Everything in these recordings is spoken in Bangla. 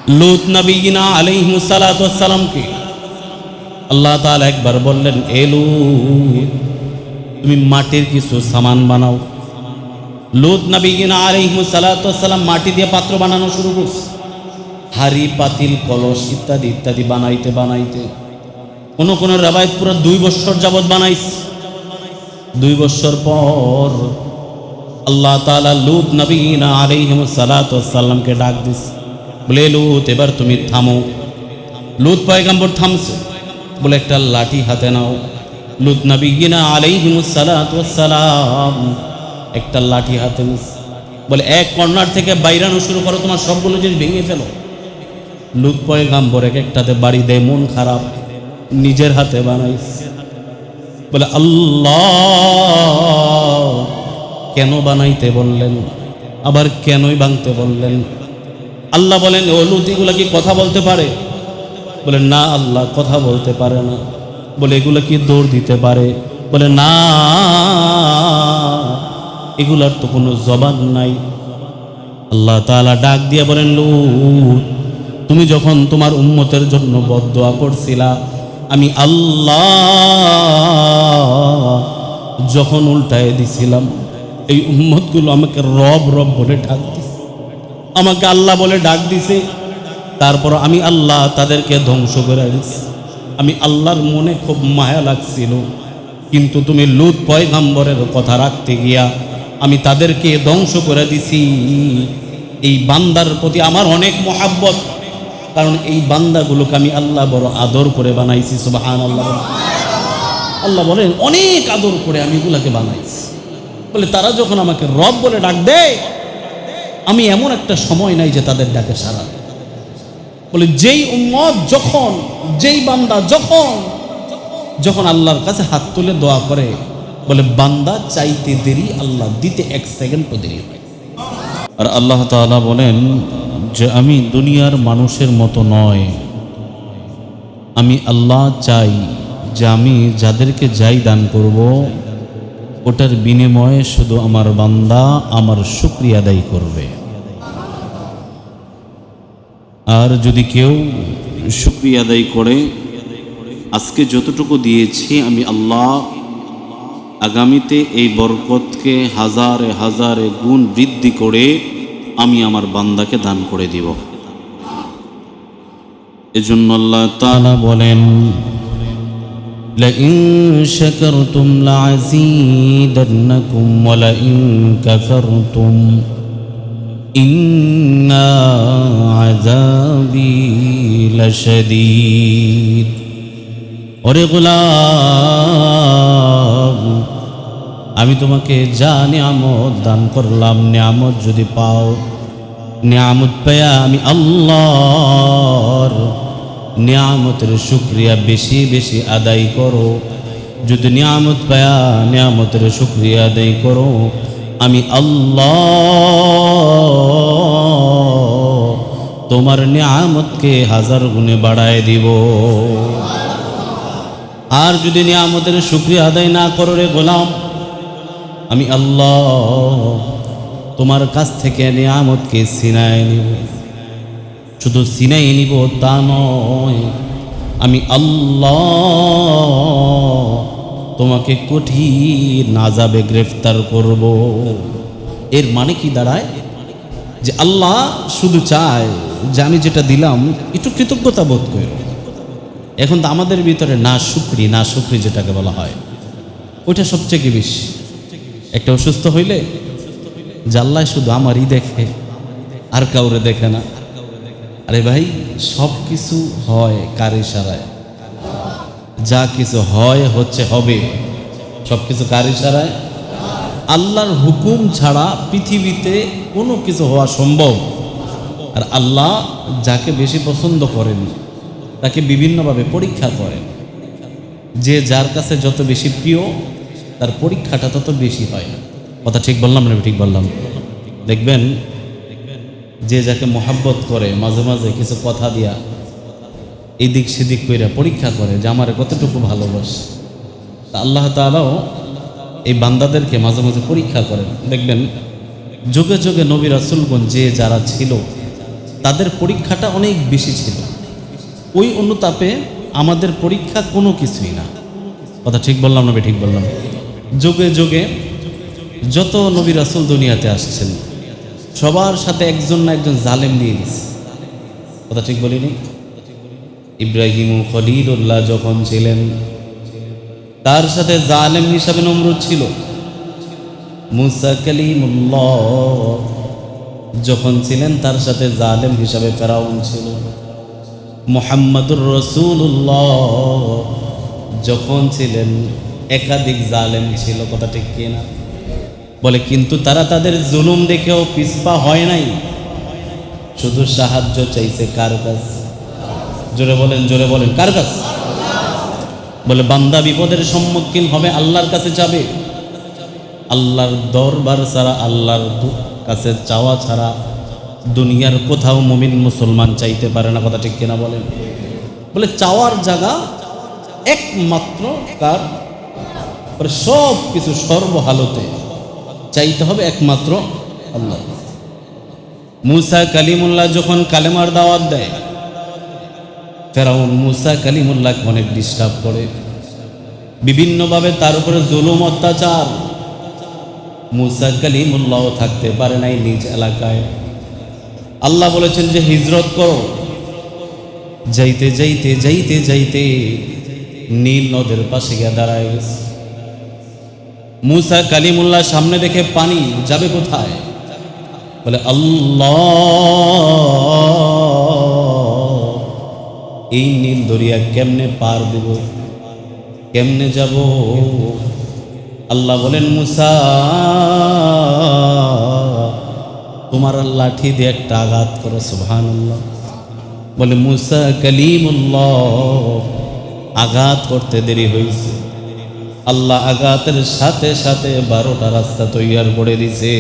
লূত নবীনা আলাইহিস সালাতু ওয়াস সালামকে আল্লাহ তাআলা একবার বললেন, এ লূত, তুমি মাটির কিছু সামান বানাও। লূত নবীনা আলাইহিস সালাতু ওয়াস সালাম মাটি দিয়ে পাত্র বানানো শুরু করছে। হাড়ি, পাতিল, কলস ইত্যাদি ইত্যাদি বানাইতে বানাইতে কোন রাবায়ত পুরো 2 বছর যাবত বানাইছে। 2 বছর পর আল্লাহ তাআলা লূত নবীনা আলাইহিস সালাতু ওয়াস সালামকে ডাক দিছে, বলে লূত এবার তুমি থামো। লূত পয়গম্বর থামছে, বলে একটা লাঠি হাতে নাও। লূত নবীনা আলাইহিস সালাতু ওয়াস সালাম একটা লাঠি হাতে নিছে, বলে এক কর্নার থেকে বাইরানো শুরু করো, তোমার সবগুলো জিনিস ভেঙে ফেলো। লূত পয়গম্বর এক একটাতে বাড়ি দেয়, মন খারাপ, নিজের হাতে বানাইছে। বলে আল্লাহ কেন বানাইতে বললেন, আবার কেনই ভাঙতে বললেন? আল্লাহ বলেন, ও লূত এগুলা কি কথা বলতে পারে? বলে না আল্লাহ, কথা বলতে পারে না। বলে এগুলো কি দৌড় দিতে পারে? বলে না, এগুলার তো কোনো জবান নাই। আল্লাহ তাআলা ডাক দিয়ে বলেন, লূত তুমি যখন তোমার উম্মতের জন্য বদদোয়া করছিলা, আমি আল্লাহ যখন উল্টায় দিছিলাম, এই উম্মতগুলো আমাকে রব রব বলে ডাক দিছে, আমাকে আল্লাহ বলে ডাক দিছে। তারপর আমি আল্লাহ তাদেরকে ধ্বংস করে দিছি। আমি আল্লাহর মনে খুব মায়া লাগছিল, কিন্তু তুমি লূত পয়গম্বরের কথা রাখতে গিয়া আমি তাদেরকে ধ্বংস করে দিছি। এই বান্দার প্রতি আমার অনেক মহাব্বত, কারণ এই বান্দাগুলোকে আমি আল্লাহ বড় আদর করে বানাইছি। সুবহানাল্লাহ। আল্লাহ বলেন অনেক আদর করে আমি এগুলাকে বানাইছি। বলে তারা যখন আমাকে রব বলে ডাক দেয়, আমি এমন একটা সময় নাই যে তাদের ডাকে সাড়া দেয়। বলে যেই উম্মত যখন, যেই বান্দা যখন আল্লাহর কাছে হাত তুলে দোয়া করে, বলে বান্দা চাইতে দেরি, আল্লাহ দিতে 1 সেকেন্ড দেরি হয়। আর আল্লাহ তাআলা বলেন যে আমি দুনিয়ার মানুষের মতো নয়, আমি আল্লাহ চাই যে আমি যাদেরকে যাই দান করব, ওটার বিনিময়ে শুধু আমার বান্দা আমার শুকরিয়া আদায় করবে। আর যদি কেউ শুকরিয়া আদায় করে, আজকে যতটুকু দিয়েছি আমি আল্লাহ আগামীতে এই বরকতকে হাজারে হাজারে গুণ বৃদ্ধি করে আমি আমার বান্দাকে দান করে দিব। এজন্য আল্লাহ তাআলা বলেন, লাইন শাকারতুম লাযীদান্নাকুম ওয়া লাইন কাফারতুম ইন্না আযাবী লাশাদীদ। ওরে গোলাম, আমি তোমাকে যা নিয়ামত দান করলাম, নিয়ামত যদি পাও, নিয়ামত পায়া আমি আল্লাহর নিয়ামতের শুকরিয়া বেশি বেশি আদায় করো। যদি নিয়ামত পায়া নিয়ামতের শুকরিয়া আদায় করো, আমি আল্লাহ তোমার নিয়ামতকে 1000 গুণে বাড়ায় দিব। আর যদি নিয়ামতের শুকরিয়া আদায় না করো রে গোলাম, আমি আল্লাহ তোমার কাছ থেকে নিয়ামতকে ছিনায় নিব। শুধু ছিনাই নিব তা নয়, আমি আল্লাহ তোমাকে কঠিন আযাবে গ্রেফতার করব। এর মানে কি দাঁড়ায়? যে আল্লাহ শুধু চায় যে আমি যেটা দিলাম একটু কৃতজ্ঞতা বোধ করি। এখন তো আমাদের ভিতরে না শুকরি যেটাকে বলা হয়, ওইটা সবচেয়ে বেশি। একটা অসুস্থ হইলে যে আল্লাহ শুধু আমারই দেখে, আর কাউরে দেখে না। আরে ভাই, সব কিছু হয় কার ইশারায়? যা কিছু হয় হচ্ছে হবে, সব কিছু কার ইশারায়? আল্লাহর হুকুম ছাড়া পৃথিবীতে কোনো কিছু হওয়া সম্ভব। আর আল্লাহ যাকে বেশি পছন্দ করেন তাকে বিভিন্নভাবে পরীক্ষা করেন। যে যার কাছে যত বেশি প্রিয়, তার পরীক্ষাটা তত বেশি হয়। কথা ঠিক বললাম না? ঠিক বললাম? দেখবেন যে যাকে মহাব্বত করে, মাঝে মাঝে কিছু কথা দিয়া এদিক সেদিক কইরা পরীক্ষা করে যে আমার কতটুকু ভালোবাসে। আল্লাহ তাআলাও এই বান্দাদেরকে মাঝে মাঝে পরীক্ষা করেন। দেখবেন যুগে যুগে নবী রাসূলগণ যে যারা ছিল, তাদের পরীক্ষাটা অনেক বেশি ছিল। ওই অনুতাপে আমাদের পরীক্ষা কোনো কিছুই না। কথা ঠিক বললাম না? ঠিক বললাম। যুগে যুগে যত নবী রাসূল দুনিয়াতে আসছেন সবার সাথে একজন না একজন জালেম নিয়ে দিচ্ছে। কথা ঠিক বলিনি? ইব্রাহিম খলিলুল্লাহ যখন ছিলেন তার সাথে জালেম হিসাবে নমরুদ ছিল। মুসা কালিমুল্লাহ যখন ছিলেন তার সাথে জালেম হিসাবে ফেরাউন ছিল। মুহাম্মাদুর রাসূলুল্লাহ যখন ছিলেন একাধিক জালেম ছিল। কথা ঠিক কিনা বলে? কিন্তু তারা তাদের জুলুম দেখেও পিছপা হয় নাই, শুধু সাহায্য চাইছে কার কাছে? জোরে বলেন, জোরে বলেন, কার কাছে? বলে বান্দা বিপদের সম্মুখীন হবে আল্লাহর কাছে যাবে। আল্লাহর দরবার ছাড়া, আল্লাহর কাছে চাওয়া ছাড়া দুনিয়ার কোথাও মুমিন মুসলমান চাইতে পারে না। কথা ঠিক কিনা বলেন? বলে চাওয়ার জায়গা একমাত্র কার? সব কিছু সর্বহালতে চাইতে হবে একমাত্র আল্লাহ। মুসা কালিমুল্লাহ যখন কালেমার দাওয়াত দেয়, ফেরাউন মুসা কালিমুল্লাহকে অনেক ডিস্টার্ব করে, বিভিন্নভাবে তার উপরে জুলুম অত্যাচার। মুসা কালিমুল্লাহ থাকতে পারে নাই নিজ এলাকায়। আল্লাহ বলেছেন যে হিজরত করো। যাইতে যাইতে যাইতে যাইতে নীল নদের পাশে গিয়ে দাঁড়ায় গেছে। মুসা কালিমুল্লাহ সামনে দেখে পানি, যাবে কোথায়? বলে আল্লাহ, এই নীল দরিয়া কেমনে পার দেব, কেমনে যাব? আল্লাহ বলেন মুসা, তোমার লাঠি দিয়ে একটা আঘাত করো। সুবহানাল্লাহ। বলে মুসা কালিমুল্লাহ আঘাত করতে দেরি হয়েছে। আল্লাহ আঘাতের সাথে সাথে 12টা রাস্তা তৈয়ার করে দিছে।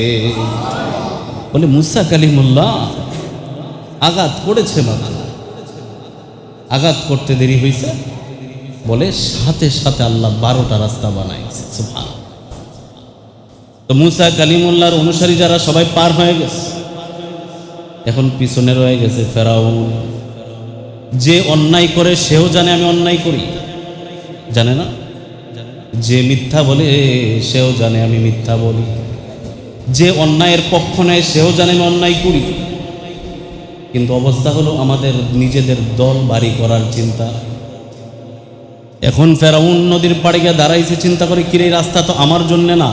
বলে মুসা কালিমুল্লাহ আঘাত করেছে, মাত্র আঘাত করতে দেরি হয়েছে। বলে সাথে সাথে আল্লাহ 12টা রাস্তা বানাইছে। সুবহানাল্লাহ। তো মুসা কালিমুল্লাহর অনুসারী যারা সবাই পার হয়ে গেছে, এখন পিছনে রয়ে গেছে ফেরাউন। যে অন্যায় করে সেও জানে আমি অন্যায় করি, জানে না? যে মিথ্যা বলে সেও জানে আমি মিথ্যা বলি। যে অন্যায়ের পক্ষ নেয় সেও জানে আমি অন্যায় করি। কিন্তু অবস্থা হলো আমাদের নিজেদের দল বাড়ি করার চিন্তা। এখন ফেরাউন নদীর পাড়ে গিয়ে দাঁড়াইছে, চিন্তা করে কিরে এই রাস্তা তো আমার জন্য না।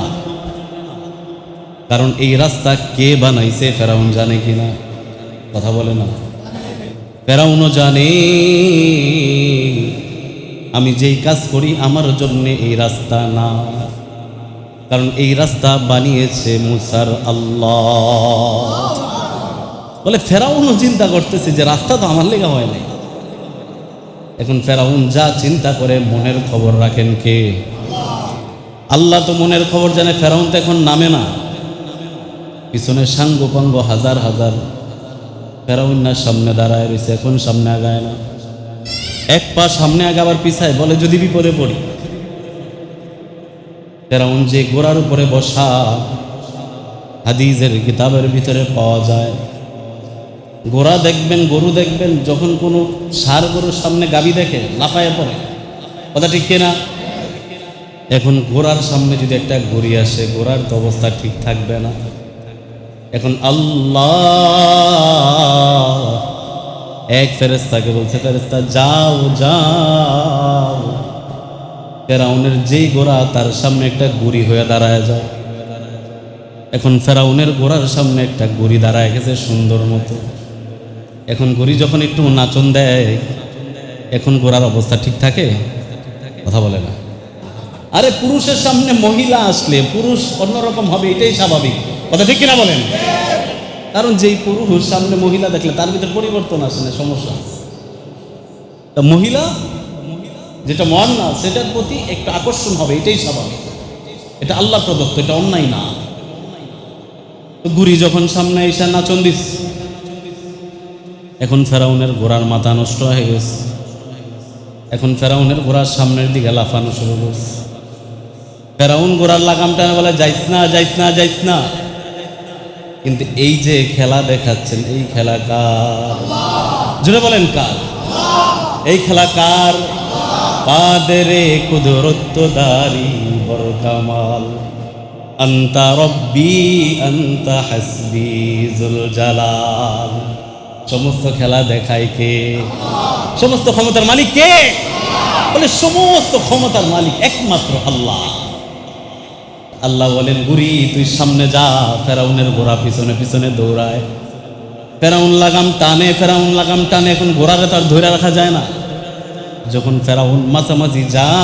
কারণ এই রাস্তা কে বানাইছে ফেরাউন জানে কিনা? কথা বলে না? ফেরাউনও জানে আমি যেই কাজ করি আমার জন্য এই রাস্তা না, কারণ এই রাস্তা বানিয়েছে মুসার আল্লাহ। বলে ফেরাউনও চিন্তা করতেছে যে রাস্তা তো আমার লেগা হয় নাই। এখন ফেরাউন যা চিন্তা করে মনের খবর রাখেন কে? আল্লাহ তো মনের খবর জানে। ফেরাউন তো এখন নামে না, পিছনে সাঙ্গ পাঙ্গ হাজার হাজার ফেরাউন না সামনে দাঁড়ায় রয়েছে। এখন সামনে আগায় না, এক পা সামনে আগাবার পিছায়। বলে যদি বিপদে পড়ি। ফেরাউন যে ঘোড়ার উপরে বসা হাদিসের কিতাবের ভিতরে পাওয়া যায়। ঘোড়া দেখবেন, গরু দেখবেন, যখন কোনো ষাঁড় গরুর সামনে গাবি দেখে লাফায় পড়ে। কথা ঠিক কিনা? এখন ঘোড়ার সামনে যদি একটা গরু আসে, ঘোড়ার তো অবস্থা ঠিক থাকবে না। এখন আল্লাহ এক ফেরেশতাকে বলছে, ফেরেশতা যাও যাও, ফেরাউনের যেই ঘোড়া তার সামনে একটা গুড়ি হয়ে দাঁড়ায় যাও। এখন ফেরাউনের ঘোড়ার সামনে একটা গুড়ি দাঁড়ায় গেছে সুন্দর মতো। এখন গুড়ি যখন একটু নাচন দেয়, এখন ঘোড়ার অবস্থা ঠিক থাকে? কথা বলে না। আরে পুরুষের সামনে মহিলা আসলে পুরুষ অন্যরকম হবে, এটাই স্বাভাবিক। কথা ঠিক কিনা বলেন? কারণ যেই পুরুষ সামনে মহিলা দেখলে তার ভিতরে পরিবর্তন আসে না, সমস্যা। তা মহিলা যেটা মন না সেটার প্রতি একটু আকর্ষণ হবে, এটাই স্বাভাবিক। এটা আল্লাহ প্রদত্ত, এটা অন্যায় না। গুড়ি যখন সামনে এসে নাচন দিস, এখন ফেরাউনের ঘোড়ার মাথা নষ্ট হয়ে গেছে। এখন ফেরাউনের ঘোড়ার সামনের দিকে লাফানো শুরু করছে। ফেরাউন ঘোড়ার লাগামটা বলে যাইস না, যাইস না, যাইস না। কিন্তু এই যে খেলা দেখাচ্ছেন, এই খেলা কার? জুড়ে বলেন কার? এই খেলা কার? কাদেরে কুদরত দারি বর কামাল, আন্তা রব্বি আন্তা হাসবি জুল জালাল। সমস্ত খেলা দেখায় কে? সমস্ত ক্ষমতার মালিক কে? বলে সমস্ত ক্ষমতার মালিক একমাত্র আল্লাহ। আল্লাহ বলেন, বুড়ি তুই সামনে যা। ফেরাউনের ঘোড়া পিছনে পিছনে দৌড়ায়। ফেরাউন লাগাম টানে, ফেরাউন লাগাম টানে। এখন ঘোড়ারে তার ধরে রাখা যায় না। যখন ফেরাউন মাঝামাঝি যায়,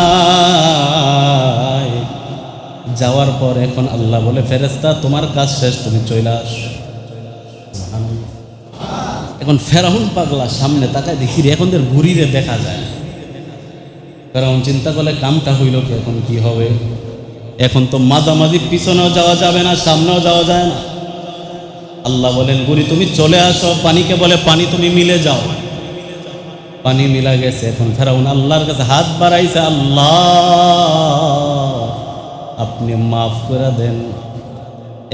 যাওয়ার পর এখন আল্লাহ বলে, ফেরেশতা তোমার কাজ শেষ, তুমি চলে আস। এখন ফেরাউন পাগলা সামনে তাকায়, দেখি রে এখন ঘুরিরে দেখা যায়। ফেরাউন চিন্তা করলে কামটা হইল কি, এখন কি হবে? এখন তো মাঝামাঝি পিছনেও যাওয়া যাবে না, সামনেও যাওয়া যায় না। আল্লাহ বলেন, গুরি তুমি চলে আসো। পানিকে বলে, পানি তুমি মিলে যাও। পানি মিলা গেছে। এখন ফেরাউন আল্লাহর কাছে হাত বাড়াইছে, আল্লাহ আপনি মাফ করে দেন।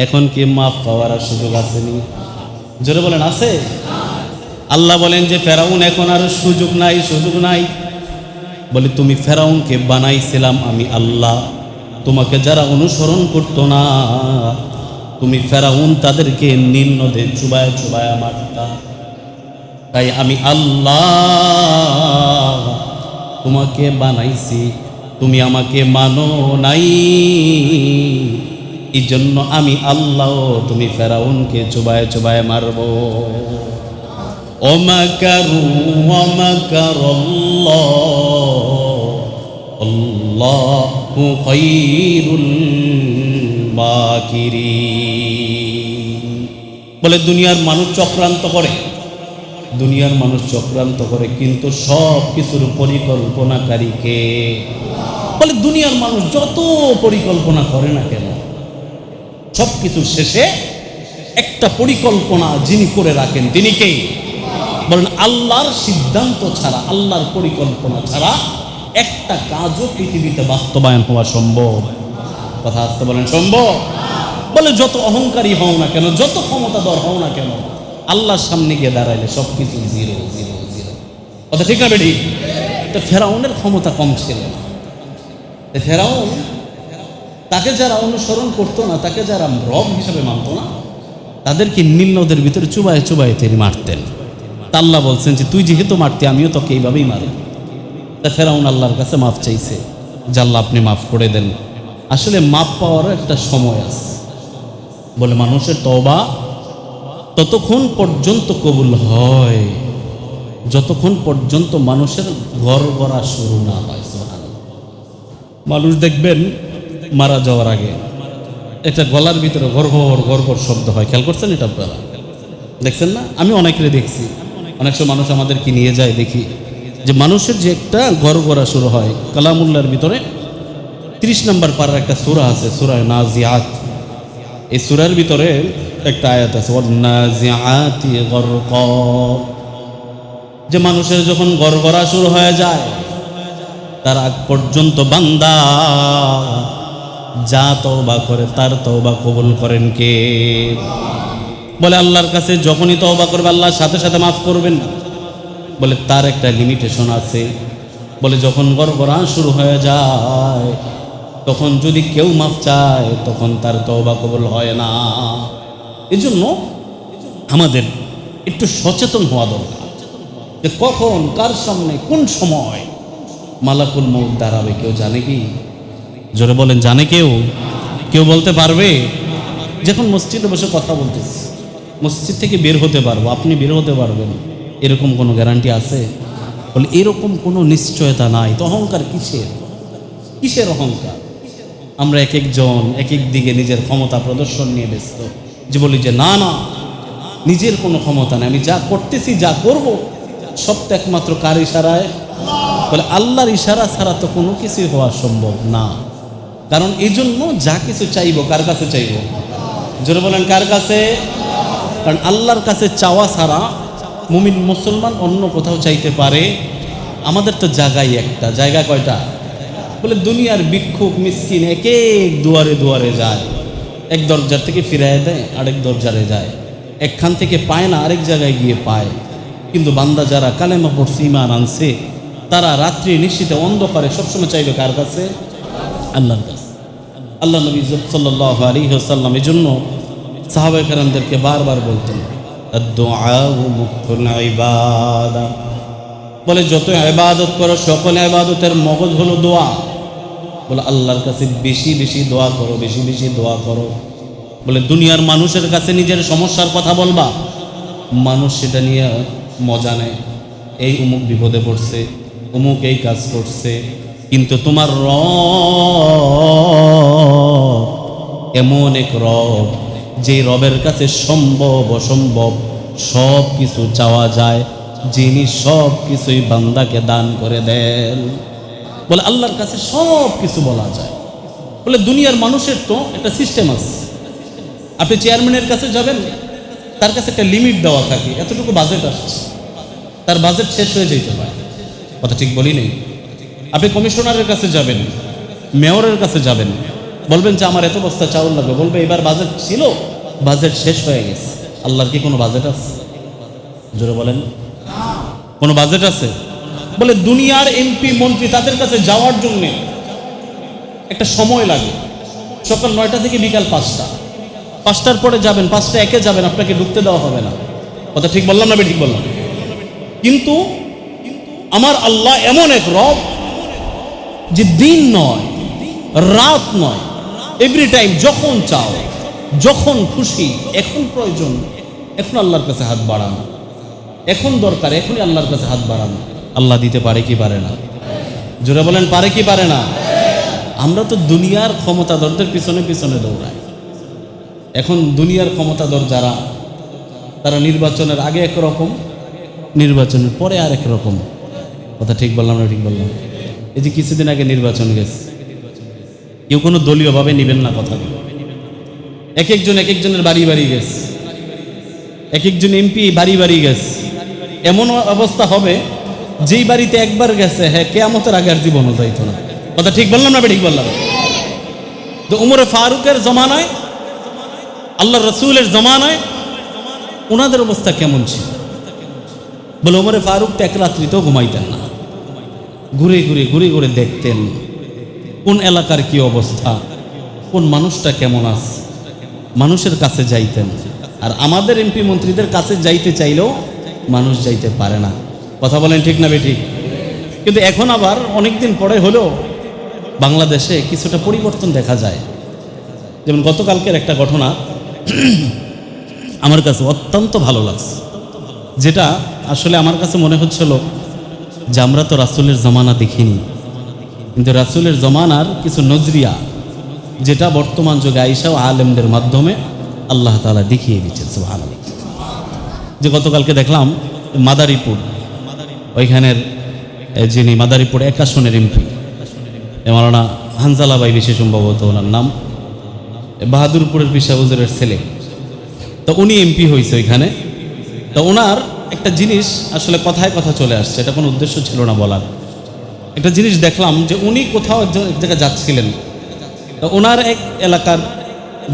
এখন কি মাফ পাওয়ার সুযোগ আসেনি? জোরে বলেন আছে? আল্লাহ বলেন যে ফেরাউন এখন আর সুযোগ নাই, সুযোগ নাই। বলে তুমি ফেরাউনকে বানাইছিলাম আমি আল্লাহ, তোমাকে যারা অনুসরণ করতো না, তুমি ফেরাউন তাদেরকে নীল নদে চুবায় চুবায় মারতা। তাই আমি আল্লাহ তোমাকে বানাইছি, তুমি আমাকে মানো নাই। এই জন্য আমি আল্লাহ তুমি ফেরাউনকে চুবায় চুবায় মারব। ওমাকারু ওমাকারাল্লাহ আল্লাহু খায়রুল মাকিরিন। বলে দুনিয়ার মানুষ চক্রান্ত করে, দুনিয়ার মানুষ চক্রান্ত করে, কিন্তু সব কিছুর পরিকল্পনাকারী কে? বলে দুনিয়ার মানুষ যত পরিকল্পনা করে না কেন, সব কিছুর শেষে একটা পরিকল্পনা যিনি করে রাখেন তিনি কে? বলেন আল্লাহর সিদ্ধান্ত ছাড়া, আল্লাহর পরিকল্পনা ছাড়া একটা কাজও পৃথিবীতে বাস্তবায়ন হওয়া সম্ভব। কথা আসতে বলেন সম্ভব? বলে যত অহংকারী হও না কেন, যত ক্ষমতাধর হও না কেন, আল্লাহর সামনে গিয়ে দাঁড়াইলে সবকিছু জিরো জিরো জিরো। কথা ঠিক না বেঠি? তো ফেরাউনের ক্ষমতা কম ছিল না। ফেরাউন তাকে যারা অনুসরণ করতো না, তাকে যারা রব হিসাবে মানত না, তাদেরকে নীল নদের ভিতরে চুবায় চুবায় তিনি মারতেন। আল্লাহ বলছেন যে তুই যেহেতু মারতে, আমিও তোকে এইভাবেই মারি। তা ফেরাউন আল্লাহর কাছে মাফ চাইছে যে আল্লাহ আপনি মাফ করে দেন। আসলে মাফ পাওয়ারও একটা সময় আছে। বলে মানুষের তওবা ততক্ষণ পর্যন্ত কবুল হয় যতক্ষণ পর্যন্ত মানুষের ঘর গড়া শুরু না হয়। মানুষ দেখবেন মারা যাওয়ার আগে একটা গলার ভিতরে গড়গড় গড়গড় শব্দ হয়। খেয়াল করছেন এটা আপনারা? দেখছেন না? আমি অনেকেরই দেখছি। অনেক সময় মানুষ আমাদেরকে নিয়ে যায়, দেখি যে মানুষের যে একটা গড়গড়া শুরু হয়। কালামুল্লার ভিতরে 30 নম্বর পারার একটা সূরা আছে, সূরা নাজিআত। এই সূরার ভিতরে একটা আয়াত আছে, ওয়ান্নাজিআতি গরকা, যে মানুষের যখন গড়গড়া শুরু হয়ে যায় তার আগ পর্যন্ত বান্দা যা তওবা করে তার তওবা কবুল করেন কে? বলে আল্লাহর কাছে যখনই তওবা করবে আল্লাহ সাথে সাথে মাফ করবেন। বলে তার একটা লিমিটেশন আছে। বলে যখন গড়গড়া শুরু হয়ে যায় তখন যদি কেউ মাফ চায় তখন তার তওবা কবুল হয় না। এজন্য আমাদের একটু সচেতন হওয়া দরকার যে কখন কার সামনে কোন সময় মালাকুল মউত দাঁড়াবে। কেউ জানে কি? জোরে বলেন, জানে কেউ? কেউ বলতে পারবে? যখন মসজিদে বসে কথা বলতেছি, মসজিদ থেকে বের হতে পারবো, আপনি বের হতে পারবেন, এরকম কোনো গ্যারান্টি আছে? বলে এরকম কোনো নিশ্চয়তা নাই। তো অহংকার কিসের? কিসের অহংকার? আমরা এক একজন এক এক দিকে নিজের ক্ষমতা প্রদর্শন নিয়ে ব্যস্ত, যে বলি যে না না নিজের কোনো ক্ষমতা নেই, আমি যা করতেছি যা করব সব তো একমাত্র কার ইশারায়? বলে আল্লাহর ইশারা ছাড়া তো কোনো কিছুই হওয়া সম্ভব না। কারণ এই জন্য যা কিছু চাইব কার কাছে চাইব? জোরে বলেন কার কাছে? কারণ আল্লাহর কাছে চাওয়া ছাড়া মুমিন মুসলমান অন্য কোথাও চাইতে পারে? আমাদের তো জায়গায় একটা, জায়গা কয়টা? বলে দুনিয়ার ভিক্ষুক মিসকিন এক এক দুয়ারে দুয়ারে যায়, এক দরজার থেকে ফিরায় দেয়, আরেক দরজারে যায়, একখান থেকে পায় না আরেক জায়গায় গিয়ে পায়। কিন্তু বান্দা যারা কালেমা পড়ছে, ঈমান আনছে, তারা রাত্রি নিশ্চিতে অন্ধকারে সবসময় চাইবে কার কাছে? আল্লাহর কাছে। আল্লাহ নবী সাল্লাল্লাহু আলাইহি ওয়াসাল্লাম এই জন্য সাহাবায়ে কেরামদেরকে বারবার বলতেন, আদ-দুআউ মুখুল ইবাদা, বলে যত ইবাদত করো সকল ইবাদতের মগজ হলো দোয়া। বলে আল্লাহর কাছে বেশি বেশি দোয়া করো, বেশি বেশি দোয়া করো। বলে দুনিয়ার মানুষের কাছে নিজের সমস্যার কথা বলবা, মানুষ সেটা নিয়ে মজা নেয়, এই অমুক বিপদে পড়ছে, অমুক এই কাজ করছে। কিন্তু তোমার রব এমন এক রব, যে রবের কাছে সম্ভব অসম্ভব সব কিছু চাওয়া যায়, যিনি সব কিছুই বান্দাকে দান করে দেন। বলে আল্লাহর কাছে সব কিছু বলা যায়। বলে দুনিয়ার মানুষের তো একটা সিস্টেম আছে, আপনি চেয়ারম্যানের কাছে যাবেন, তার কাছে একটা লিমিট দেওয়া থাকে, এতটুকু বাজেট আসছে, তার বাজেট শেষ হয়ে যেতে পারে। কথা ঠিক বলি নেই? আপনি কমিশনারের কাছে যাবেন, মেয়রের কাছে যাবেন, বলবেন যে আমার এত বস্তা চাউল লাগবে, বলবে এবার বাজেট ছিল, বাজেট শেষ হয়ে গেছে। আল্লাহর কি কোনো বাজেট আছে? জোরে বলেন, কোনো বাজেট আছে? বলে দুনিয়ার এমপি মন্ত্রী তাদের কাছে যাওয়ার জন্য একটা সময় লাগে, সকাল 9টা থেকে বিকাল 5টা, 5টার পরে যাবেন, 5টা একে যাবেন, আপনাকে ঢুকতে দেওয়া হবে না। কথা ঠিক বললাম না? ঠিক বললাম? কিন্তু আমার আল্লাহ এমন এক রব যে দিন নয় রাত নয়, এভরি টাইম, যখন চাও যখন খুশি, এখন প্রয়োজন এখন আল্লাহর কাছে হাত বাড়ানো, এখন দরকার এখনই আল্লাহর কাছে হাত বাড়ানো। আল্লাহ দিতে পারে কি পারে না? জোরে বলেন, পারে কি পারে না? আমরা তো দুনিয়ার ক্ষমতাধরদের পিছনে পিছনে দৌড়াই। এখন দুনিয়ার ক্ষমতাধর যারা, তারা নির্বাচনের আগে একরকম, নির্বাচনের পরে আর এক রকম। কথা ঠিক বললাম না? ঠিক বললাম? এই যে কিছুদিন আগে নির্বাচন গেছে, কেউ কোনো দলীয়ভাবে নেবেন না কথাগুলো, এক একজনের বাড়ি বাড়ি গেছে, এক একজন এমপি বাড়ি বাড়ি গেছে। এমন অবস্থা হবে, যেই বাড়িতে একবার গেছে, হ্যাঁ, কিয়ামতের আগে আর জীবনও যাইতো না। কথা ঠিক বললাম না? ঠিক বললাম? তো উমরে ফারুকের জমানায়, আল্লাহ রসুলের জমানায় ওনাদের অবস্থা কেমন ছিল? বলে উমরে ফারুক তো এক রাত্রিতেও ঘুমাইতেন না, ঘুরে ঘুরে ঘুরে ঘুরে দেখতেন কোন এলাকার কি অবস্থা, কোন মানুষটা কেমন আছে, মানুষের কাছে যাইতেন। আর আমাদের এমপি মন্ত্রীদের কাছে যাইতে চাইলেও মানুষ যাইতে পারে না। কথা বলেন ঠিক না বেঠিক? কিন্তু এখন আবার অনেকদিন পরে হলেও বাংলাদেশে কিছুটা পরিবর্তন দেখা যায়। যেমন গতকালকের একটা ঘটনা আমার কাছে অত্যন্ত ভালো লাগছে, যেটা আসলে আমার কাছে মনে হচ্ছিল যে আমরা তো রাসূলের জমানা দেখিনি, কিন্তু রাসূলের জমানার কিছু নজরিয়া যেটা বর্তমান যুগে আয়েশা ও আলেমদের মাধ্যমে আল্লাহ তাআলা দেখিয়ে দিচ্ছেন। সুবহানাল্লাহ। যে গতকালকে দেখলাম মাদারীপুর, ওইখানের যিনি মাদারীপুর 1 আসনের এমপি, মাওলানা হানজালা ভাই বেশি সম্ভবত ওনার নাম, বাহাদুরপুরের পিসা হুজুরের ছেলে, তো উনি এমপি হয়েছে ওইখানে। তো ওনার একটা জিনিস আসলে কথায় কথা চলে আসছে, এটা কোনো উদ্দেশ্য ছিল না বলার। একটা জিনিস দেখলাম যে উনি কোথাও এক জায়গায় যাচ্ছিলেন, তো ওনার এক এলাকার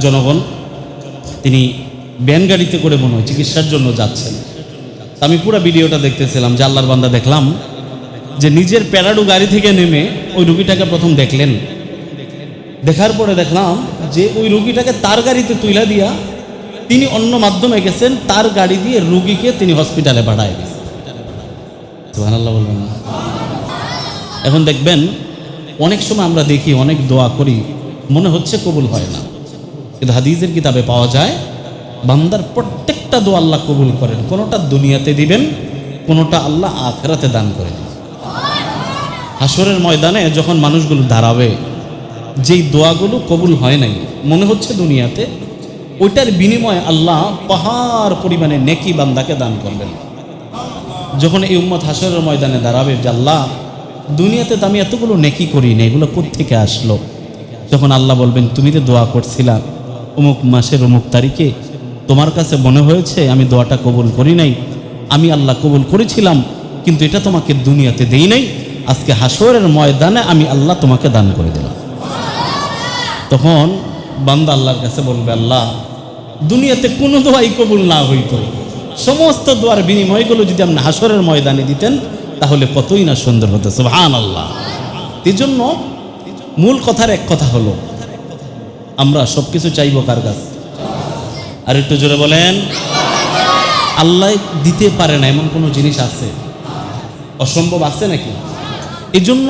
জনগণ, তিনি ভ্যান গাড়িতে করে মনে হয় চিকিৎসার জন্য যাচ্ছেন। আমি পুরো ভিডিওটা দেখতেছিলাম, যে আল্লাহর বান্দা দেখলাম যে নিজের প্যারাডু গাড়ি থেকে নেমে ওই রুগীটাকে প্রথম দেখলেন, দেখার পরে দেখলাম যে ওই রুগীটাকে তার গাড়িতে তুইলা দিয়া তিনি অন্য মাধ্যমে গেছেন, তার গাড়ি দিয়ে রুগীকে তিনি হসপিটালে পাঠায় দিয়েছেন। সুবহানাল্লাহ বলবেন না? এখন দেখবেন অনেক সময় আমরা দেখি, অনেক দোয়া করি, মনে হচ্ছে কবুল হয় না, কিন্তু হাদিসের কিতাবে পাওয়া যায় বান্দার প্রত্যেকটা দোয়া আল্লাহ কবুল করেন। কোনোটা দুনিয়াতে দিবেন, কোনোটা আল্লাহ আখিরাতে দান করেন। হাসরের ময়দানে যখন মানুষগুলো দাঁড়াবে, যেই দোয়াগুলো কবুল হয় নাই, মনে হচ্ছে দুনিয়াতে, ওইটার বিনিময়ে আল্লাহ পাহাড় পরিমাণে নেকি বান্দাকে দান করবেন। যখন এই উম্মত হাসরের ময়দানে দাঁড়াবে যে আল্লাহ, দুনিয়াতে তো আমি এতগুলো নেকি করি না, এগুলো কোত্থেকে আসলো? তখন আল্লাহ বলবেন, তুমি তো দোয়া করছিলা অমুক মাসের অমুক তারিখে, তোমার কাছে মনে হয়েছে আমি দোয়াটা কবুল করি নাই, আমি আল্লাহ কবুল করেছিলাম, কিন্তু এটা তোমাকে দুনিয়াতে দেই নাই, আজকে হাসরের ময়দানে আমি আল্লাহ তোমাকে দান করে দিলাম। তখন বান্দা আল্লাহর কাছে বলবে, আল্লাহ দুনিয়াতে কোনো দোয়াই কবুল না হইতো, সমস্ত দোয়ার বিনিময়গুলো যদি আপনি হাসরের ময়দানে দিতেন তাহলে কতই না সুন্দর হতো। সুবহানাল্লাহ। এই জন্য মূল কথার এক কথা হলো, আমরা সব কিছু চাইবো কার কাছে? আর একটু জোরে বলেন। আল্লাহ দিতে পারে না এমন কোনো জিনিস আছে? অসম্ভব আছে নাকি? এই জন্য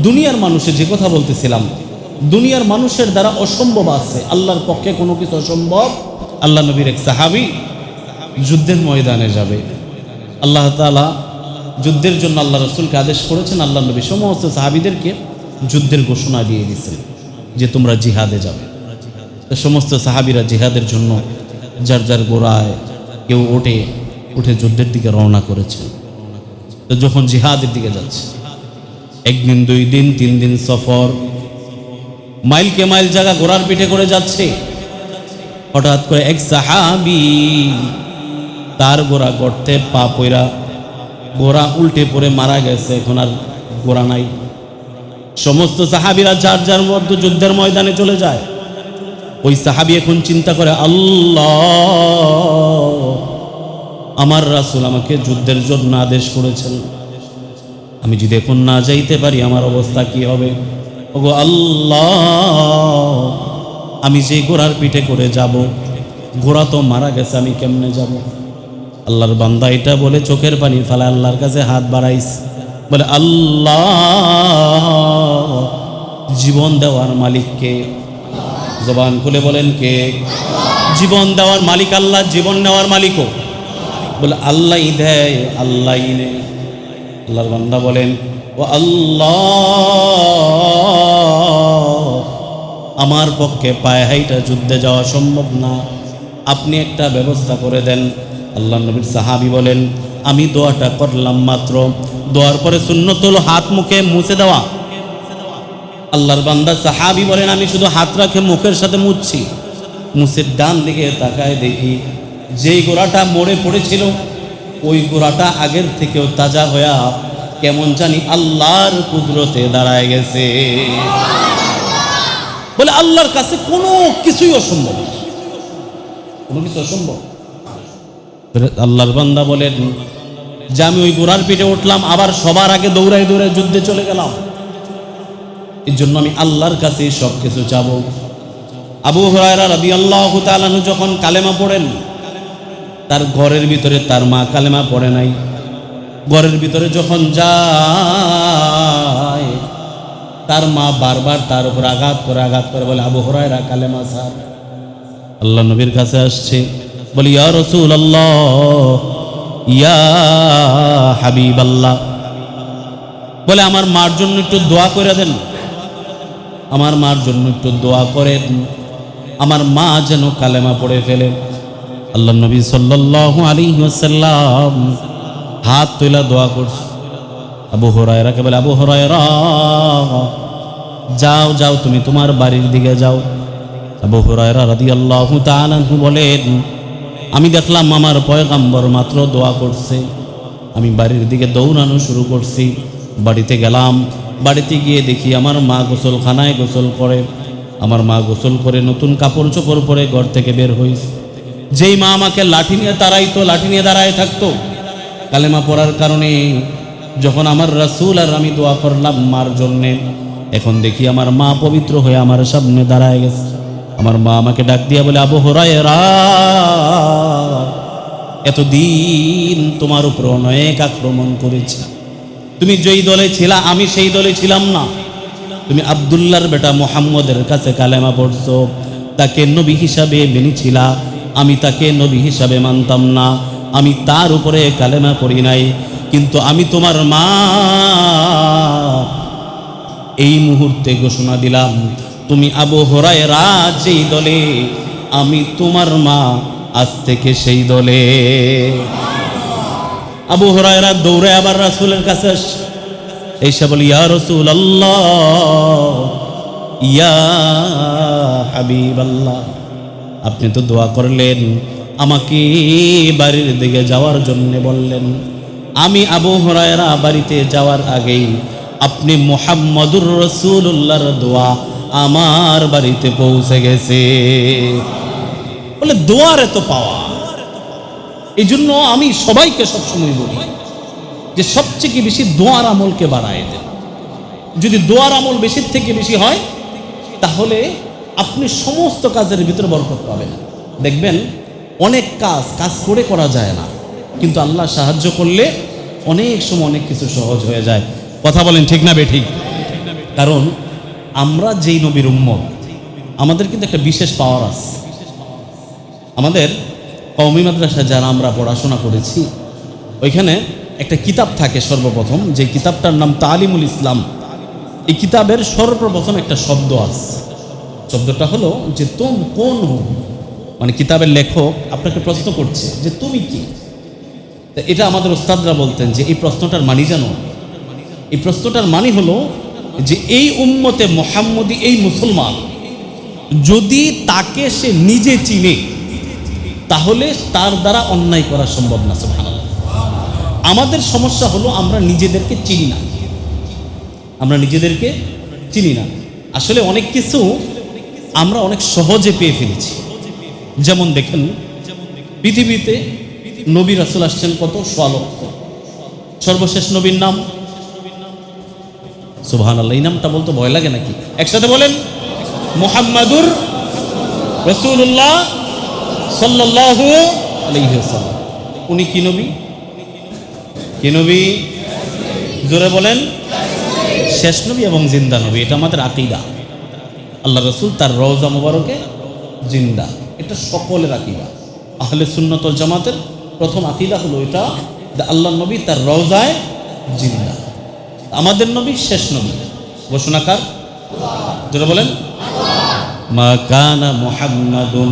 দুনিয়ার মানুষের যে কথা বলতেছিলাম, দুনিয়ার মানুষের দ্বারা অসম্ভব আছে, আল্লাহর পক্ষে কোনো কিছু অসম্ভব। আল্লাহ নবীর এক সাহাবী যুদ্ধের ময়দানে যাবে, আল্লাহ তাআলা যুদ্ধের জন্য আল্লাহ রাসূলকে আদেশ করেছেন। আল্লাহ নবী সমস্ত সাহাবীদেরকে যুদ্ধের ঘোষণা দিয়ে দিয়েছেন যে তোমরা জিহাদে যাবে। সমস্ত সাহাবীরা জিহাদের জন্য যার যার গোড়ায় কেউ উঠে যুদ্ধের দিকে রওনা করেছে। তো যখন জিহাদের দিকে যাচ্ছে, একদিন, 2 দিন, 3 দিন সফর, মাইলকে মাইল জায়গা ঘোড়ার পিঠে করে যাচ্ছে। হঠাৎ করে এক সাহাবী তার ঘোড়া গর্তে পা পইরা ঘোড়া উল্টে পড়ে মারা গেছে। এখন আর ঘোড়া নাই। সমস্ত সাহাবীরা যার যার মধ্যে যুদ্ধের ময়দানে চলে যায়। ওই সাহাবী এখন চিন্তা করে, আল্লাহ, আমার রাসূল আমাকে যুদ্ধের জন্য আদেশ করেছেন, আমি যদি এখন না যাইতে পারি আমার অবস্থা কি হবে? ওগো আল্লাহ, আমি যে ঘোড়ার পিঠে করে যাব, ঘোড়া তো মারা গেছে, আমি কেমনে যাব? আল্লাহর বান্দা এটা বলে চোখের পানি ফেলে আল্লাহর কাছে হাত বাড়াইস, বলে, আল্লাহ, জীবন দেওয়ার মালিক কে? জবান খুলে বলেন কে? জীবন দেওয়ার মালিক আল্লাহ, জীবন নেওয়ার মালিকও। বলে আল্লাহই দেয়, আল্লাহই নেয়। আল্লাহর বান্দা বলেন, ও আল্লাহ, আমার পক্ষে পায়ে হাইটা যুদ্ধে যাওয়া সম্ভব না, আপনি একটা ব্যবস্থা করে দেন। আল্লাহ নবীর সাহাবী বলেন, আমি দোয়াটা করলাম মাত্র, দোয়ার পরে সুন্নত হলো হাত মুখে মুছে দেওয়া। আল্লাহর বান্দা সাহাবী বলেন, আমি শুধু হাত রাখে মুখের সাথে মুছছি, মুছে ডান দিকে তাকায় দেখি যেই গোড়াটা মরে পড়েছিল ওই গোড়াটা আগের থেকেও তাজা হইয়া কেমন জানি আল্লাহর কুদরতে দাঁড়ায় গেছে। বলে আল্লাহর কাছে কোনো কিছুই অসম্ভব, কোনো কিছু অসম্ভব। আল্লাহর বান্দা বলেন যে আমি ওই ঘোড়ার পিঠে উঠলাম, আবার সবার আগে দৌড়াই দৌড়াই যুদ্ধে চলে গেলাম, এর জন্য আমি আল্লাহর কাছে সব কিছু চাবো। আবু হুরায়রা রাদিয়াল্লাহু তাআলা আনহু যখন কালেমা পড়েন, তার ঘরের ভিতরে তার মা কালেমা পড়ে নাই। ঘরের ভিতরে যখন যায়, তার মা বারবার তার উপর আঘাত করে বলে, আবু হুরায়রা কালেমা ছাড়। আল্লাহ নবীর কাছে আসছে, বলি, ইয়া রাসূলুল্লাহ, ইয়া হাবিবাল্লাহ, বলে আমার মার জন্য একটু দোয়া করে দেন, আমার মার জন্য একটু দোয়া করেন, আমার মা যেন কালেমা পড়ে ফেলে। আল্লাহ নবী সাল্লাল্লাহু আলাইহি ওয়াসাল্লাম হাত তুলে দোয়া করছে। আবু হুরায়রাকে বলে, আবু হুরায়রা, যাও যাও, তুমি তোমার বাড়ির দিকে যাও। আবু হুরায়রা রাদিয়াল্লাহু তাআলা আনহু বলেন, আমি দেখলাম আমার পয়গম্বর মাত্র দোয়া করছে, আমি বাড়ির দিকে দৌড়ানো শুরু করছি। বাড়িতে গেলাম, বাড়িতে গিয়ে দেখি আমার মা গোসলখানায় গোসল করে। আমার মা গোসল করে নতুন কাপড় চোপড় পরে ঘর থেকে বের হইছে। যেই মা আমাকে লাঠি নিয়ে তাড়াইতো, লাঠি নিয়ে দাঁড়ায় থাকতো কালেমা পড়ার কারণে, যখন আমার রাসূল আর আমি দোয়া করলাম মার জন্যে, এখন দেখি আমার মা পবিত্র হয়ে আমার সামনে দাঁড়ায় গেছে। আমার মা আমাকে ডাক দিয়া বলে, আবু হুরায়রা, এতদিন তোমার উপর অনেক আক্রমণ করেছি, তুমি যেই দলে ছিলা আমি সেই দলে ছিলাম না। তুমি আব্দুল্লাহর বেটা মুহাম্মদের কাছে কালেমা পড়ছো, তাকে নবী হিসাবে মেনেছিলা, আমি তাকে নবী হিসাবে মানতাম না, আমি তার উপরে কালেমা পড়ি নাই। কিন্তু আমি তোমার মা, এই মুহূর্তে ঘোষণা দিলাম, তুমি আবু হুরায়রা যেই দলে, আমি তোমার মা আজ থেকে সেই দলে। আবু হুরায়রা দৌড়ে আবার রাসূলের কাছে আসছে, এসে বলি, ইয়া রাসূলুল্লাহ, ইয়া হাবিবাল্লাহ, আপনি তো দোয়া করলেন, আমাকে বাড়ির দিকে যাওয়ার জন্য বললেন, আমি আবু হুরায়রা বাড়িতে যাওয়ার আগেই আপনি মুহাম্মদুর রাসূলুল্লাহর দোয়া আমার বাড়িতে পৌঁছে গেছে। বলে দোয়ার এত পাওয়া। এই জন্য আমি সবাইকে সবসময় বলি যে সবচেয়ে বেশি দোয়ার আমলকে বাড়ায় দেন। যদি দোয়ার আমল বেশির থেকে বেশি হয় তাহলে আপনি সমস্ত কাজের ভিতরে বরকত পাবেন। দেখবেন অনেক কাজ করে করা যায় না, কিন্তু আল্লাহ সাহায্য করলে অনেক সময় অনেক কিছু সহজ হয়ে যায়। কথা বলেন ঠিক না বেঠিক? কারণ আমরা যেই নবীর উম্মত, আমাদের কিন্তু একটা বিশেষ পাওয়ার আছে। আমাদের কওমি মাদ্রাসায় যারা আমরা পড়াশোনা করেছি, ওইখানে একটা কিতাব থাকে সর্বপ্রথম, যে কিতাবটার নাম তালিমুল ইসলাম। এই কিতাবের সর্বপ্রথম একটা শব্দ আছে। শব্দটা হলো যে তুম কোন হো, মানে কিতাবের লেখক আপনাকে প্রশ্ন করছে যে তুমি কি। এটা আমাদের ওস্তাদরা বলতেন যে এই প্রশ্নটার মানি জানো? এই প্রশ্নটার মানি হলো যে এই উম্মতে মুহাম্মদী, এই মুসলমান যদি তাকে সে নিজে চিনে তাহলে তার দ্বারা অন্যায় করা সম্ভব না। সুবহানাল্লাহ। আমাদের সমস্যা হলো আমরা নিজেদেরকে চিনি না, আমরা নিজেদেরকে চিনি না। আসলে অনেক কিছু আমরা অনেক সহজে পেয়ে ফেলেছি। যেমন দেখেন পৃথিবীতে নবী রাসূল আসছেন কত? 100 লক্ষ। সর্বশেষ নবীর নাম সুবহানাল্লাহ। এই নামটা বলতে ভয় লাগে নাকি? একসাথে বলেন, মুহাম্মাদুর রাসূলুল্লাহ সাল্লাল্লাহু আলাইহি ওয়াসাল্লাম। উনি কি নবী? কি নবী? জোরে বলেন। শেষ নবী এবং জিন্দা নবী, এটা আমাদের আকীদা। আল্লাহ রাসূল তার রওজা মুবারকে জিন্দা, এটা সকলের আকীদা। আহলে সুন্নাত ওয়াল জামাতের প্রথম আকীদা হলো এটা, যে আল্লাহ নবী তার রওজায় জিন্দা। আমাদের নবী শেষ নবী। ঘোষণাকার জোরে বলেন, মা কানা মুহাম্মাদুন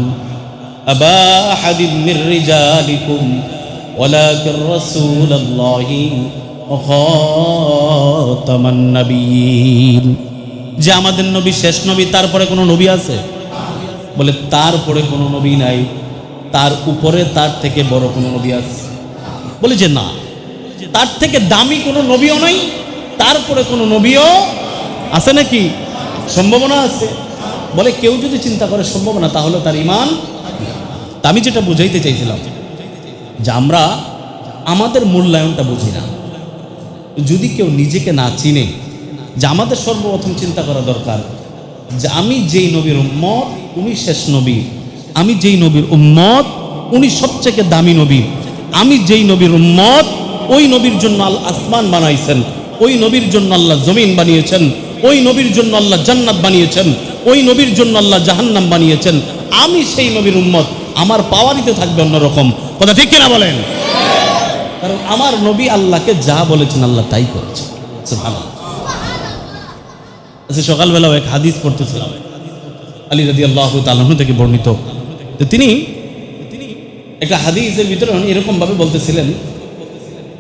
আবা আহাদিন মির রিজালিকুম ওয়ালাকিন রাসূলুল্লাহি ওয়া খাতামান নাবিয়্যিন। যে আমাদের নবী শেষ নবী, তারপরে কোনো নবী আছে? বলে তারপরে কোনো নবী নাই। তার উপরে তার থেকে বড় কোনো নবী আছে? বলে যে না। তার থেকে দামি কোনো নবীও নাই, তারপরে কোনো নবীও আছে নাকি? সম্ভাবনা আছে। বলে কেউ যদি চিন্তা করে সম্ভাবনা, তাহলে তার ঈমান। তা আমি যেটা বুঝাইতে চাইছিলাম যে আমরা আমাদের মূল্যায়নটা বুঝি না। যদি কেউ নিজেকে না চিনে, যে আমাদের সর্বপ্রথম চিন্তা করা দরকার যে আমি যেই নবীর উম্মত উনি শেষ নবী, আমি যেই নবীর উম্মত উনি সবচেয়ে দামি নবী, আমি যেই নবীর উম্মত ওই নবীর জন্য আল্লাহ আসমান বানাইছেন, ওই নবীর জন্য আল্লাহ জমিন বানিয়েছেন, ওই নবীর জন্য আল্লাহ জান্নাত বানিয়েছেন, ওই নবীর জন্য আল্লাহ জাহান্নাম বানিয়েছেন। আমি সেই নবীর উম্মত, আমার পাওয়ারিতে থাকবে অন্যরকম। কথা ঠিক কিনা বলেন? কারণ আমার নবী আল্লাহকে যা বলেছেন আল্লাহ তাই করেছেন। সুবহানাল্লাহ। আচ্ছা, সকালবেলাও এক হাদিস পড়তেছিলাম, আলী রাদিয়াল্লাহু তাআলা আনহু থেকে বর্ণিত। তো তিনি একটা হাদিসের ভিতরে এরকম ভাবে বলতেছিলেন,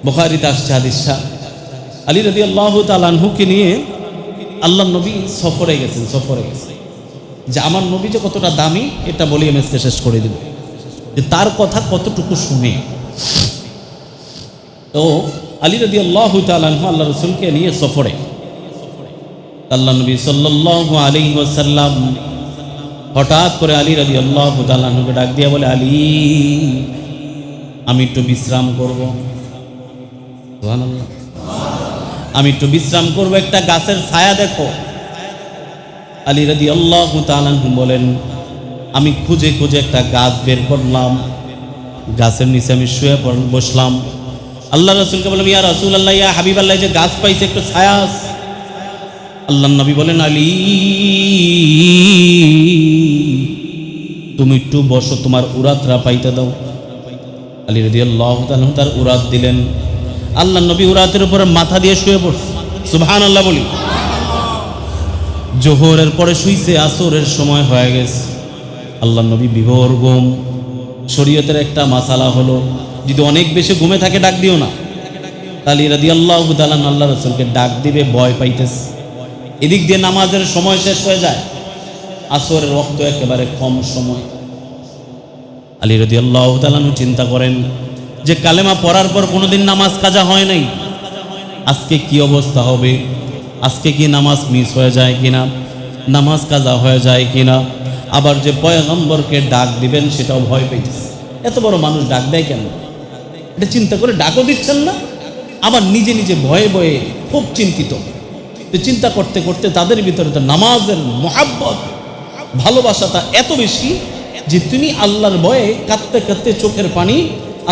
বুখারীতে আসছে হাদিসটা। আলী রাদিয়াল্লাহু তাআলা আনহুকে নিয়ে আল্লাহ নবী সফরে গেছেন। যে আমার নবী যে কতটা দামি এটা বলি আমি আজকে শেষ করে দেব, যে তার কথা কতটুকু শুনে। তো আলী রাদিয়াল্লাহু তাআলা আনহু আল্লাহ রাসূলকে নিয়ে সফরে, আল্লাহ নবী সাল্লাল্লাহু আলাইহি ওয়াসাল্লাম হঠাৎ করে আলী রাদিয়াল্লাহু তাআলা আনহুকে ডাক দিয়ে বলে, আলী আমি একটু বিশ্রাম করব। সুবহানাল্লাহ। আমি একটু বিশ্রাম করব, একটা গাছের ছায়া দেখো। আলী রাদিয়াল্লাহু তাআলা আনহু বলেন, আমি খুঁজে খুঁজে একটা গাছ বের করলাম, গাছের নিচে আমি শুয়ে বসলাম। আল্লাহ রাসূলকে বললাম, ইয়া রাসূলুল্লাহ, ইয়া হাবিবাল্লাহ, যে গাছ পাইছে একটু ছায়া আছে। আল্লাহ নবী বলেন, আলী তুমি একটু বসো, তোমার উরাতরা পাইতে দাও। আলী রাদিয়াল্লাহু তাআলা তার উরাত দিলেন। আল্লাহ নবী উরাতের উপরে মাথা দিয়ে শুয়ে পড়ছে। সুবহানাল্লাহ বলি। জোহরের পরে শুইছে, আসরের সময় হয়ে গেছে। আল্লাহ নবী বিভোর ঘুম। শরীয়তের একটা মাসালা হলো, যদি অনেক বেশি ঘুমে থাকে ডাক দিও না। আলী রাদিয়াল্লাহু তাআলা আল্লাহ রাসূলকে ডাক দিবে, ভয় পাইতেছে। এদিক দিয়ে নামাজের সময় শেষ হয়ে যায়, আসরের ওয়াক্ত একেবারে কম সময়। আলী রাদিয়াল্লাহু তাআলা চিন্তা করেন যে কালেমা পড়ার পর কোনোদিন নামাজ কাজা হয় নাই, আজকে কি অবস্থা হবে, আজকে কি নামাজ মিস হয়ে যায় কিনা। নামাজ কাজা হয়ে যায় কিনা। আবার যে পয়গম্বরকে ডাক দিবেন সেটাও ভয় পেয়েছে। এত বড় মানুষ ডাক দেয় কেন, এটা চিন্তা করে ডাকও দিচ্ছেন না। আবার নিজে নিজে ভয়ে ভয়ে খুব চিন্তিত। তো চিন্তা করতে করতে তাদের ভিতরে তো নামাজের মোহাব্বত, ভালোবাসাটা এত বেশি যে তিনি আল্লাহর ভয়ে কাঁদতে কাঁদতে চোখের পানি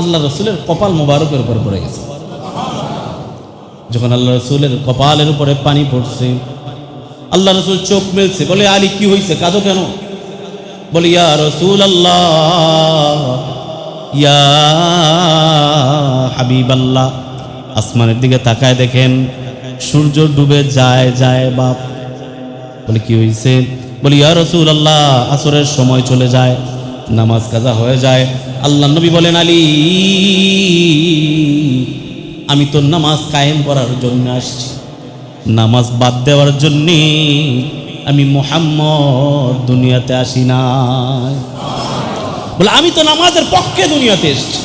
আল্লাহ রসুলের কপাল মোবারকের উপর পড়ে গেছে। যখন আল্লাহ রসুলের কপালের উপরে পানি পড়ছে, আল্লাহ রসুল চোখ মেলছে, বলে আলী কি হয়েছে, কাঁদো কেন? বলে ইয়া রসুল আল্লাহ, ইয়া হাবিব আল্লাহ, আসমানের দিকে তাকায় দেখেন সূর্য ডুবে যায় যায় বাপ। বলে কি হয়েছে? বলি ইয়া রসুল আল্লাহ, আসরের সময় চলে যায়, নামাজ কাজা হয়ে যায়। আল্লাহ নবী বলেন আলী, আমি তো নামাজ কায়েম করার জন্য আসছি, নামাজ বাদ দেওয়ার জন্যে আমি মুহাম্মদ দুনিয়াতে আসি নাই। বলে আমি তো নামাজের পক্ষে দুনিয়াতে এসেছি,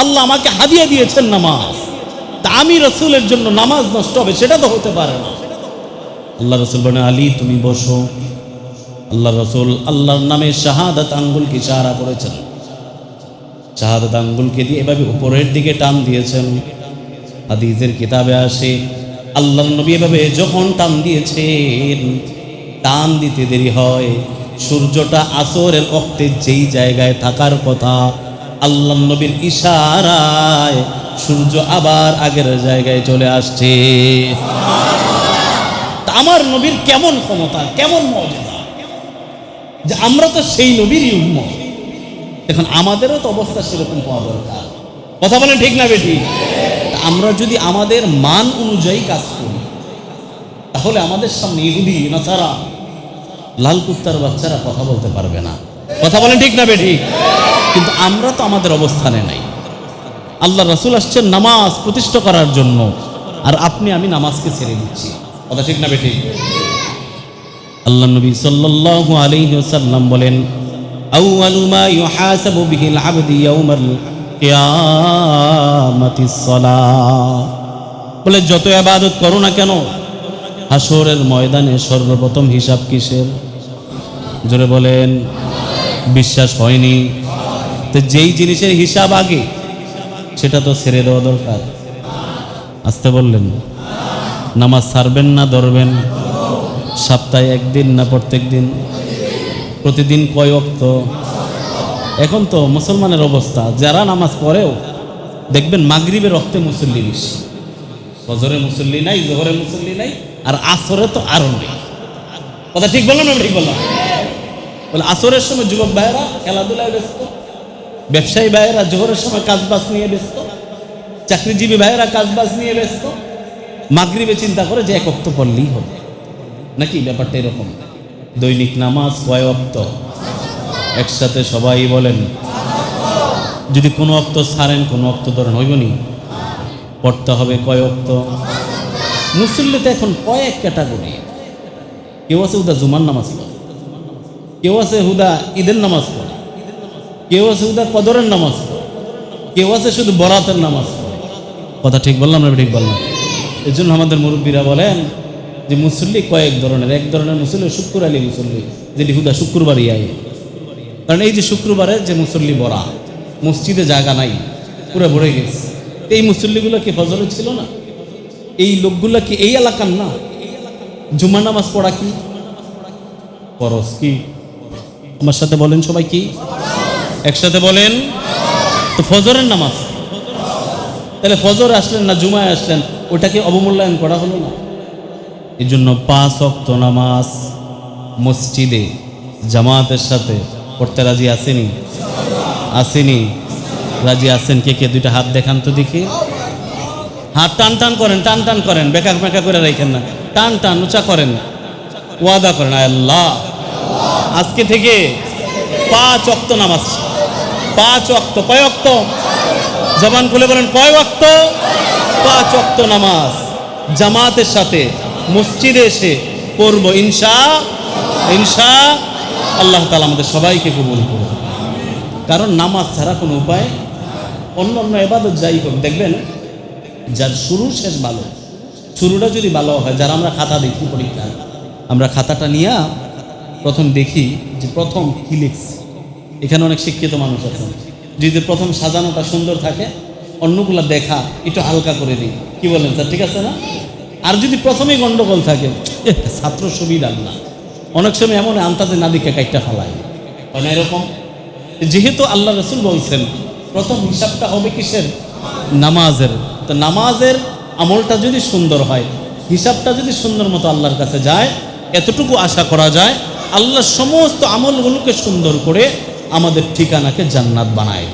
আল্লাহ আমাকে হাদিয়া দিয়েছেন নামাজ, তা আমি রসুলের জন্য নামাজ নষ্ট হবে সেটা তো হতে পারে না। আল্লাহ রসুল বলেন আলী তুমি বসো। আল্লাহ রসুল আল্লাহর নামে শাহাদাত আঙ্গুলকে ইশারা করেছেন, শাহাদাত আঙ্গুলকে দিয়ে এভাবে উপরের দিকে টান দিয়েছেন। হাদিসের কিতাবে আসে আল্লাহর নবী এভাবে যখন টান দিয়েছেন, টান দিতে দেরি হয়, সূর্যটা আসরের ওয়াক্তে যেই জায়গায় থাকার কথা আল্লাহর নবীর ইশারায় সূর্য আবার আগের জায়গায় চলে আসছে। আমার নবীর কেমন ক্ষমতা, কেমন মর্যাদা, যে আমরা তো সেই নবীরই উম্মত। এখন আমাদেরও তো অবস্থা সেরকম হওয়া দরকার। কথা বলেন ঠিক না বেটি? আমরা যদি আমাদের মান অনুযায়ী কাজ করি, তাহলে আমাদের সামনে ইহুদি নাসারা, লাল কুত্তার বাচ্চারা কথা বলতে পারবে না। কথা বলেন ঠিক না বেটি? কিন্তু আমরা তো আমাদের অবস্থানে নাই। আল্লাহ রাসূল আসছেন নামাজ প্রতিষ্ঠা করার জন্য, আর আপনি আমি নামাজকে ছেড়ে দিচ্ছি। কথা ঠিক না বেটি? আল্লাহ নবী সাল্লাল্লাহু আলাইহি ওয়াসাল্লাম বলেন আউয়ালু মা ইউহাসাবু বিহিল আবদু ইয়াউমাল কিয়ামাতিস সালাহ। বলে যত ইবাদত করো না কেন, হাসরের ময়দানে সর্বপ্রথম হিসাব কিসের? জোরে বলেন। বিশ্বাস হয়নি? তো যেই জিনিসের হিসাব আগে সেটা তো ছেড়ে দেওয়া দরকার। আসতে বললেন। নামাজ ছাড়বেন না ধরবেন? সপ্তাহে একদিন না প্রত্যেক দিন? প্রতিদিন কয় ওয়াক্ত? এখন তো মুসলমানের অবস্থা, যারা নামাজ পড়েও দেখবেন মাগরিবের ওয়াক্তে মুসল্লি বেশি, ফজরে মুসল্লি নাই, জোহরে মুসল্লি নাই, আর আসরে তো আরো নেই। কথা ঠিক বললাম না? ঠিক বললাম? বলে আসরের সময় যুবক ভাইয়েরা খেলাধুলায় ব্যস্ত, ব্যবসায়ী ভাইয়েরা জোহরের সময় কাজবাজ নিয়ে ব্যস্ত, চাকরিজীবী ভাইয়েরা কাজবাজ নিয়ে ব্যস্ত, মাগরিবে চিন্তা করে যে এক ওয়াক্ত পড়লেই হবে। নাকি ব্যাপারটা এরকম? দৈনিক নামাজ কয় ওয়াক্ত? একসাথে সবাই বলেন। যদি কোনো ওয়াক্ত ছাড়েন, কোনো ওয়াক্ত ধরেন, হইব নি? পড়তে হবে কয় ওয়াক্ত? মুসল্লিতে এখন কয়েক ক্যাটাগরি। কেউ আছে হুদা জুমার নামাজ পড়ে, কেউ আছে হুদা ঈদের নামাজ পড়ে, কেউ আছে হুদা কদরের নামাজ পড়ে, কেউ আছে শুধু বরাতের নামাজ পড়ে। কথা ঠিক বললাম না? ঠিক বললাম? এই জন্য আমাদের মুরব্বীরা বলেন যে মুসল্লি কয়েক ধরনের। এক ধরনের মুসল্লি শুক্র আলী মুসল্লি, যেটি হুদা শুক্রবারই আয়। কারণ এই যে শুক্রবারে যে মুসল্লি বড়া, মসজিদে জায়গা নাই, পুরো ভরে গেছে। এই মুসল্লিগুলো কি ফজরে ছিল না? এই লোকগুলো কি এই এলাকার না? জুমার নামাজ পড়া কি ফরজ? কি আমার সাথে বলেন সবাই, কি একসাথে বলেন? তো ফজরের নামাজ, তাহলে ফজর আসলেন না জুমায় আসলেন, ওটাকে অবমূল্যায়ন করা হলো না? এই জন্য 5 ওয়াক্ত নামাজ মসজিদে জামাতের সাথে পড়তে রাজি আসেনি? আসেনি? রাজি আছেন কে কে? দুইটা হাত দেখান তো দেখি। হাত টান টান করেন, টান টান করেন, বেকা বেকা করে রাখেন না, টান টান উঁচা করেন, ওয়াদা করেন আল্লাহ আজকে থেকে 5 ওয়াক্ত নামাজ। 5 ওয়াক্ত। কয় ওয়াক্ত? জবান খুলে বলেন কয় ওয়াক্ত? 5 ওয়াক্ত নামাজ জামাতের সাথে মসজিদে এসে পড়ব ইনশা আল্লাহ তাআলা আমাদের সবাইকে কবুল করুন। কারণ নামাজ ছাড়া কোনো উপায়, অন্য অন্য ইবাদত যাই হোক, দেখবেন যার শুরু শেষ ভালো, শুরুটা যদি ভালো হয়, যারা আমরা খাতা দেখি পরীক্ষা, আমরা খাতাটা নিয়ে প্রথম দেখি যে প্রথম কি লিখছে। এখানে অনেক শিক্ষিত মানুষ আছেন, যদি প্রথম সাজানোটা সুন্দর থাকে অন্যগুলা দেখা একটু হালকা করে দিই, কি বলেন স্যার? ঠিক আছে না? আর যদি প্রথমেই গন্ডগোল থাকে, ছাত্র সুবিধা না, অনেক সময় এমন আন্তাজে না দিকে কাইটটা ফালাই হয় না এরকম। যেহেতু আল্লাহ রসুল বলছেন প্রথম হিসাবটা হবে কিসের? নামাজের। তো নামাজের আমলটা যদি সুন্দর হয়, হিসাবটা যদি সুন্দর মতো আল্লাহর কাছে যায়, এতটুকু আশা করা যায় আল্লাহ সমস্ত আমলগুলোকে সুন্দর করে আমাদের ঠিকানাকে জান্নাত বানায়।